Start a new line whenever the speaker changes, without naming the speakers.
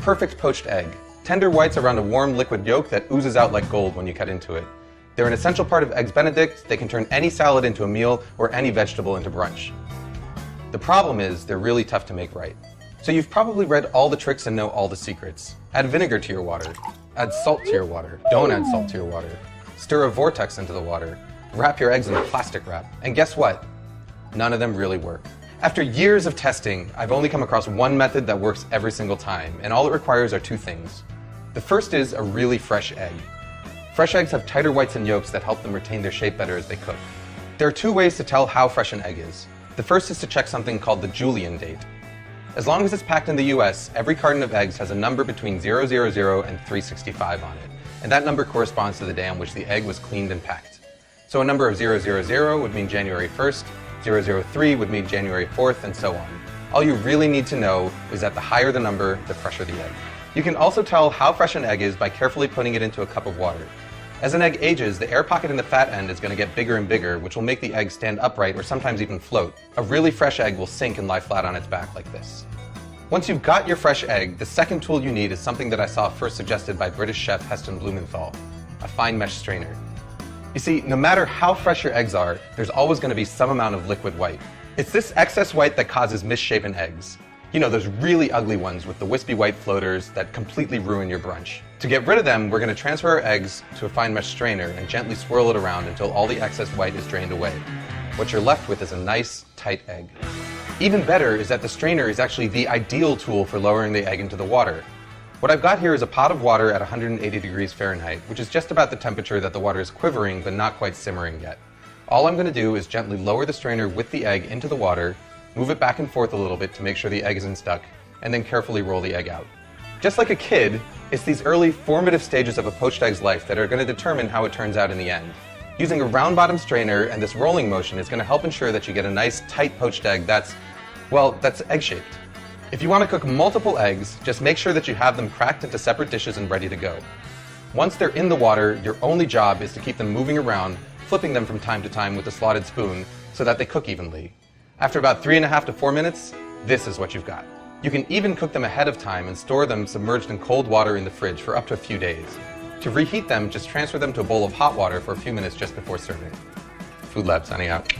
perfect poached egg. Tender whites around a warm liquid yolk that oozes out like gold when you cut into it. They're an essential part of Eggs Benedict. They can turn any salad into a meal or any vegetable into brunch. The problem is they're really tough to make right. So you've probably read all the tricks and know all the secrets. Add vinegar to your water. Add salt to your water. Don't add salt to your water. Stir a vortex into the water. Wrap your eggs in a plastic wrap. And guess what? None of them really work. After years of testing, I've only come across one method that works every single time, and all it requires are two things. The first is a really fresh egg. Fresh eggs have tighter whites and yolks that help them retain their shape better as they cook. There are two ways to tell how fresh an egg is. The first is to check something called the Julian date. As long as it's packed in the US, every carton of eggs has a number between 000 and 365 on it, and that number corresponds to the day on which the egg was cleaned and packed. So a number of 000 would mean January 1st, 003 would mean January 4th, and so on. All you really need to know is that the higher the number, the fresher the egg. You can also tell how fresh an egg is by carefully putting it into a cup of water. As an egg ages, the air pocket in the fat end is going to get bigger and bigger, which will make the egg stand upright or sometimes even float. A really fresh egg will sink and lie flat on its back like this. Once you've got your fresh egg, the second tool you need is something that I saw first suggested by British chef Heston Blumenthal, a fine mesh strainer. You see, no matter how fresh your eggs are, there's always going to be some amount of liquid white. It's this excess white that causes misshapen eggs. You know, those really ugly ones with the wispy white floaters that completely ruin your brunch. To get rid of them, we're going to transfer our eggs to a fine mesh strainer and gently swirl it around until all the excess white is drained away. What you're left with is a nice, tight egg. Even better is that the strainer is actually the ideal tool for lowering the egg into the water. What I've got here is a pot of water at 180 degrees Fahrenheit, which is just about the temperature that the water is quivering but not quite simmering yet. All I'm going to do is gently lower the strainer with the egg into the water, move it back and forth a little bit to make sure the egg isn't stuck, and then carefully roll the egg out. Just like a kid, it's these early formative stages of a poached egg's life that are going to determine how it turns out in the end. Using a round bottom strainer and this rolling motion is going to help ensure that you get a nice tight poached egg that's egg-shaped. If you want to cook multiple eggs, just make sure that you have them cracked into separate dishes and ready to go. Once they're in the water, your only job is to keep them moving around, flipping them from time to time with a slotted spoon so that they cook evenly. After about 3.5 to 4 minutes, this is what you've got. You can even cook them ahead of time and store them submerged in cold water in the fridge for up to a few days. To reheat them, just transfer them to a bowl of hot water for a few minutes just before serving. Food Lab signing out.